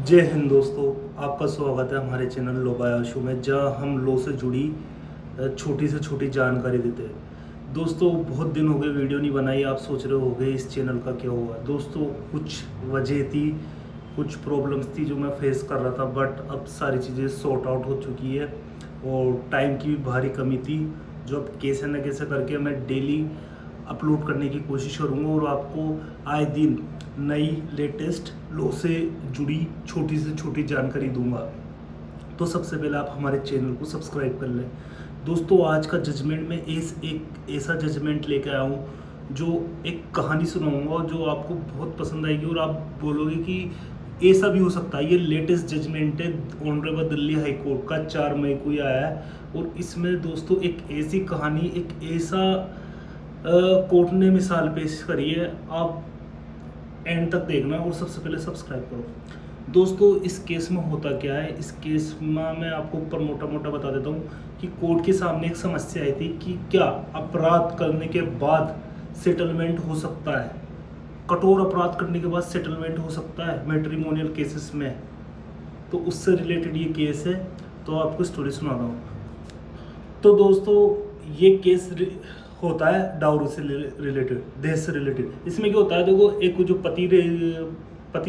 जय हिंद दोस्तों, आपका स्वागत है हमारे चैनल लो बाय आशु में, जहां हम लो से जुड़ी छोटी से छोटी जानकारी देते हैं। दोस्तों बहुत दिन हो गए वीडियो नहीं बनाई, आप सोच रहे होंगे इस चैनल का क्या हुआ। दोस्तों कुछ वजह थी, कुछ प्रॉब्लम्स थी जो मैं फेस कर रहा था, बट अब सारी चीज़ें सॉर्ट आउट हो चुकी है और टाइम की भी भारी कमी थी, जो अब कैसे न कैसे करके मैं डेली अपलोड करने की कोशिश करूँगा और आपको आए दिन नई लेटेस्ट लो से जुड़ी छोटी से छोटी जानकारी दूंगा। तो सबसे पहले आप हमारे चैनल को सब्सक्राइब कर लें। दोस्तों आज का जजमेंट में एक ऐसा जजमेंट लेकर आया हूँ, जो एक कहानी सुनाऊंगा जो आपको बहुत पसंद आएगी और आप बोलोगे कि ऐसा भी हो सकता है। ये लेटेस्ट जजमेंट है ऑनरेबल दिल्ली हाई कोर्ट का, 4 मई को ही आया है। और इसमें दोस्तों एक ऐसी कहानी, एक ऐसा कोर्ट ने मिसाल पेश करी है, आप एंड तक देखना और सबसे पहले सब्सक्राइब करो। दोस्तों इस केस में होता क्या है, इस केस में मैं आपको ऊपर मोटा मोटा बता देता हूँ कि कोर्ट के सामने एक समस्या आई थी कि क्या अपराध करने के बाद सेटलमेंट हो सकता है, कठोर अपराध करने के बाद सेटलमेंट हो सकता है मैट्रिमोनियल केसेस में। तो उससे रिलेटेड ये केस है, तो आपको स्टोरी सुनाता हूँ। तो दोस्तों ये केस होता है डाउरी से रिलेटेड, दहेज से रिलेटेड। इसमें क्या होता है, देखो एक जो पति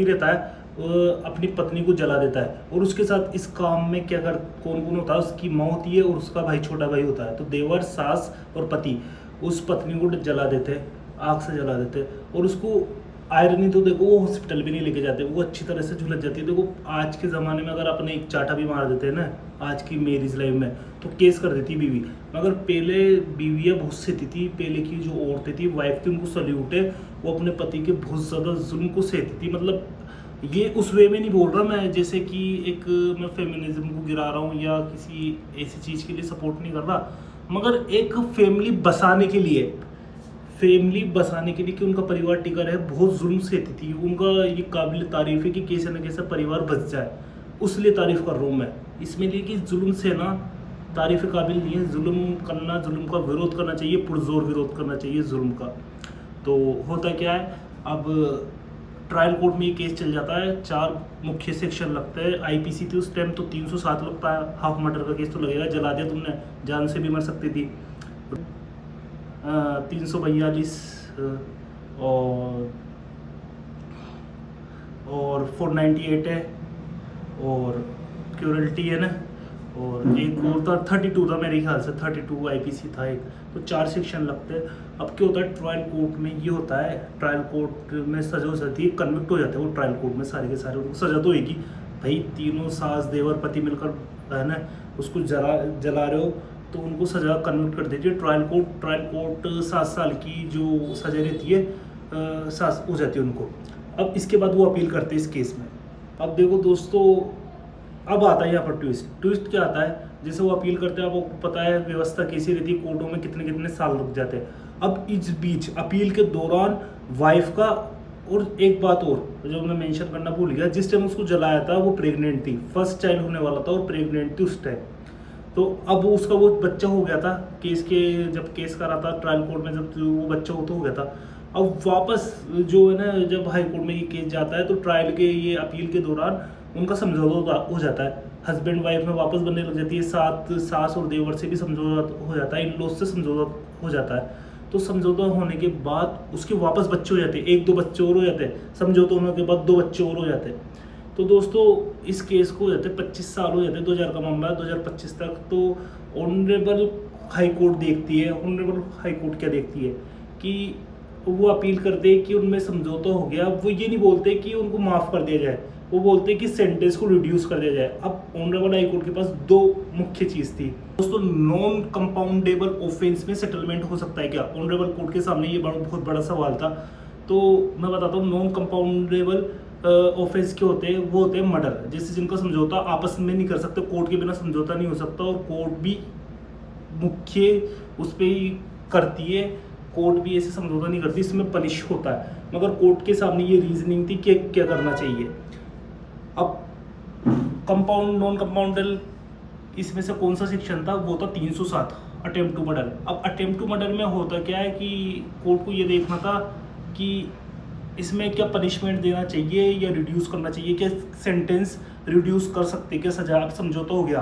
रहता है वो अपनी पत्नी को जला देता है, और उसके साथ इस काम में क्या कर कौन कौन होता है, उसकी माँ होती है और उसका भाई छोटा भाई होता है। तो देवर, सास और पति उस पत्नी को जला देते हैं, आग से जला देते हैं, और उसको आयरनी तो देखो वो हॉस्पिटल भी नहीं लेके जाते, वो अच्छी तरह से झुलस जाती है। देखो आज के ज़माने में अगर अपने एक चाटा भी मार देते हैं ना, आज की मैरिज लाइफ में, तो केस कर देती बीवी। मगर पहले बीवियाँ बहुत सहती थी, पहले की जो औरतें थी, वाइफ थी, उनको सल्यूट है, वो अपने पति के बहुत ज़्यादा जुल्म को सहती थी। मतलब ये उस वे में नहीं बोल रहा मैं जैसे कि एक मैं फेमिनिज्म को गिरा रहा हूँ या किसी ऐसी चीज़ के लिए सपोर्ट नहीं कर रहा, मगर एक फैमिली बसाने के लिए, कि उनका परिवार टिका रहे, बहुत जुल्म सहती थी। उनका ये काबिल तारीफ है कि कैसे न कैसे परिवार बच जाए, उस लिए तारीफ कर रहा हूँ मैं। इसमें लिए कि जुल्म सहना तारीफ काबिल नहीं है, जुल्म करना, जुल्म का विरोध करना चाहिए, पुरजोर विरोध करना चाहिए जुल्म का। तो होता क्या है, अब ट्रायल कोर्ट में ये केस चल जाता है, 4 मुख्य सेक्शन लगते हैं। आईपीसी थी उस टाइम, तो 307 लगता है, हाफ मर्डर का केस तो लगेगा, जला दिया तुमने, जान से भी मर सकती थी। 342 और 498 है, और क्यूरल्टी है ना, और एक और था 32 था मेरे ख्याल से, 32 आईपीसी था एक। तो 4 सेक्शन लगते हैं। अब क्या होता है ट्रायल कोर्ट में, ये होता है ट्रायल कोर्ट में सजा हो जाती है, कन्विक्ट हो जाते हैं वो ट्रायल कोर्ट में, सारे के सारे उनको सजा तो होगी भाई, तीनों सास देवर पति मिलकर है ना उसको जला रहे हो, तो उनको सजा कन्विक्ट कर देती है ट्रायल कोर्ट 7 साल की जो सजा रहती है सास हो जाती है उनको। अब इसके बाद वो अपील करते हैं इस केस में। अब देखो दोस्तों, अब आता है यहाँ पर ट्विस्ट क्या आता है, जैसे वो अपील करते हैं, आपको पता है व्यवस्था कैसी रहती है, कोर्टों में कितने कितने साल रुक जाते हैं। अब इस बीच अपील के दौरान वाइफ का, और एक बात और जो मैं मेंशन करना भूल गया, जिस टाइम उसको जलाया था वो प्रेग्नेंट थी, फर्स्ट चाइल्ड होने वाला था और प्रेग्नेंट थी उस टाइम। तो अब उसका वो बच्चा हो गया था, केस के जब केस करा था ट्रायल कोर्ट में, जब वो बच्चा हो गया था। अब वापस जो है ना, जब हाई कोर्ट में ये केस जाता है, तो ट्रायल के ये अपील के दौरान उनका समझौता हो जाता है, हस्बैंड वाइफ में वापस बनने लग जाती है, साथ सास और देवर से भी समझौता हो जाता है, इन लॉज से समझौता हो जाता है। तो समझौता होने के बाद उसके वापस बच्चे हो जाते हैं, 1-2 बच्चे और हो जाते हैं, समझौता होने के बाद 2 बच्चे और हो जाते हैं। तो दोस्तों इस केस को हो जाते 25 साल हो जाते हैं, 2000 का मामला है, 2025 तक। तो ऑनरेबल हाई कोर्ट देखती है, ऑनरेबल हाई कोर्ट क्या देखती है कि वो अपील करते हैं कि उनमें समझौता हो गया। वो ये नहीं बोलते कि उनको माफ़ कर दिया जाए, वो बोलते हैं कि सेंटेंस को रिड्यूस कर दिया जाए। अब ऑनरेबल हाई कोर्ट के पास 2 मुख्य चीज़ थी दोस्तों, नॉन कंपाउंडेबल ऑफेंस में सेटलमेंट हो सकता है क्या, ऑनरेबल कोर्ट के सामने ये बहुत बड़ा सवाल था। तो मैं बताता हूँ, नॉन कंपाउंडेबल ऑफेंस के होते हैं, वो होते हैं मर्डर, जैसे जिनका समझौता आपस में नहीं कर सकते, कोर्ट के बिना समझौता नहीं हो सकता, और कोर्ट भी मुख्य उस पर ही करती है, कोर्ट भी ऐसे समझौता नहीं करती, इसमें पनिश होता है। मगर कोर्ट के सामने ये रीजनिंग थी कि क्या करना चाहिए। अब कंपाउंड नॉन कंपाउंडल, इसमें से कौन सा सेक्शन था, वो था 307 अटेम्प्ट टू मर्डर। अब अटेम्प्ट टू मर्डर में होता क्या है कि कोर्ट को ये देखना था कि इसमें क्या पनिशमेंट देना चाहिए या रिड्यूस करना चाहिए, क्या सेंटेंस रिड्यूस कर सकते, क्या सजा, अब समझौता हो गया,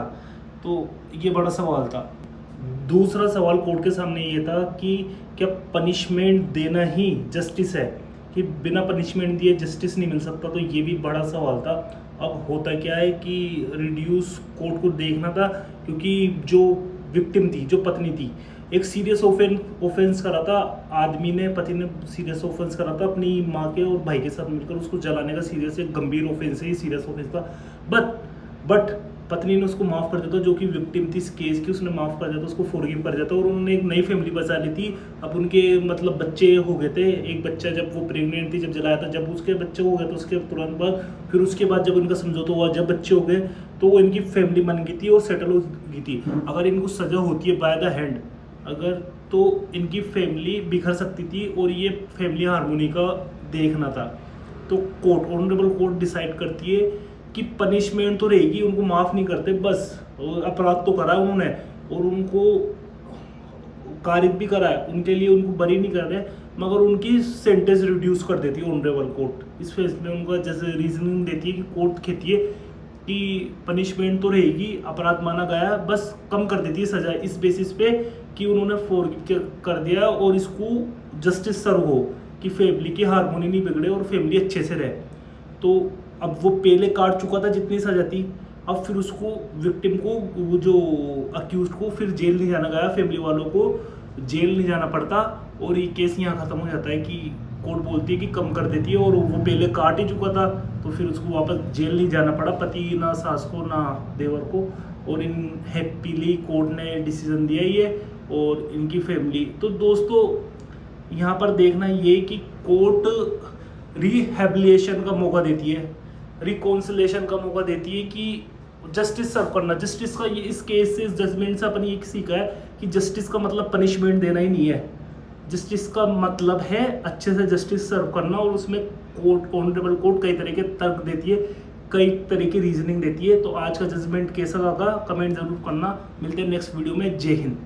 तो ये बड़ा सवाल था। दूसरा सवाल कोर्ट के सामने ये था कि क्या पनिशमेंट देना ही जस्टिस है, कि बिना पनिशमेंट दिए जस्टिस नहीं मिल सकता, तो ये भी बड़ा सवाल था। अब होता क्या है कि रिड्यूस कोर्ट को देखना था, क्योंकि जो विक्टिम थी, जो पत्नी थी, एक सीरियस ऑफेंस करा था, आदमी ने, पति ने सीरियस ऑफेंस करा था अपनी माँ के और भाई के साथ मिलकर, उसको जलाने का सीरियस, एक गंभीर ऑफेंस है, ये सीरियस ऑफेंस था। बट पत्नी ने उसको माफ़ कर दिया था, जो कि विक्टिम थी इस केस की, उसने माफ़ कर दिया था, उसको फॉरगिव कर दिया था, और उन्होंने एक नई फैमिली बसा ली थी। अब उनके मतलब बच्चे हो गए थे, एक बच्चा जब वो प्रेग्नेंट थी, जब जलाया था, जब उसके बच्चे हो गए तो उसके तुरंत बाद, फिर उसके बाद जब उनका समझौता हुआ, जब बच्चे हो गए, तो वो इनकी फैमिली बन गई थी और सेटल हो गई थी। अगर इनको सज़ा होती है बाय द हैंड, अगर, तो इनकी फैमिली बिखर सकती थी, और ये फैमिली हार्मोनी का देखना था। तो कोर्ट, ऑनरेबल कोर्ट डिसाइड करती है कि पनिशमेंट तो रहेगी, उनको माफ़ नहीं करते, बस अपराध तो करा उन्होंने और उनको कारित भी करा है, उनके लिए उनको बरी नहीं कर रहे, मगर उनकी सेंटेंस रिड्यूस कर देती है ऑनरेबल कोर्ट। इस फैसले में उनका जैसे रीजनिंग देती है कि कोर्ट कहती है कि पनिशमेंट तो रहेगी, अपराध माना गया, बस कम कर देती है सजा, इस बेसिस पे कि उन्होंने फॉरगिव कर दिया और इसको जस्टिस सर्व हो, कि फैमिली की हार्मोनी नहीं बिगड़े और फैमिली अच्छे से रहे। तो अब वो पहले काट चुका था जितनी सजा थी, अब फिर उसको, विक्टिम को, वो जो अक्यूज्ड को फिर जेल नहीं जाना गया, फैमिली वालों को जेल नहीं जाना पड़ता, और ये केस यहाँ ख़त्म हो जाता है कि कोर्ट बोलती है कि कम कर देती है, और वो पहले काट ही चुका था, तो फिर उसको वापस जेल नहीं जाना पड़ा, पति ना सास को ना देवर को, और इन हैप्पीली कोर्ट ने डिसीजन दिया ये, और इनकी फैमिली। तो दोस्तों यहाँ पर देखना ये कि कोर्ट रिहेबिलिटेशन का मौका देती है, रिकॉन्सिलेशन का मौका देती है, कि जस्टिस सर्व करना। जस्टिस का ये, इस केस से, इस जजमेंट से अपन ये सीखा है कि जस्टिस का मतलब पनिशमेंट देना ही नहीं है, जस्टिस का मतलब है अच्छे से जस्टिस सर्व करना। और उसमें कोर्ट, ऑनरेबल कोर्ट कई तरह के तर्क देती है, कई तरह की रीजनिंग देती है। तो आज का जजमेंट कैसा लगा कमेंट जरूर करना। मिलते हैं नेक्स्ट वीडियो में। जय हिंद।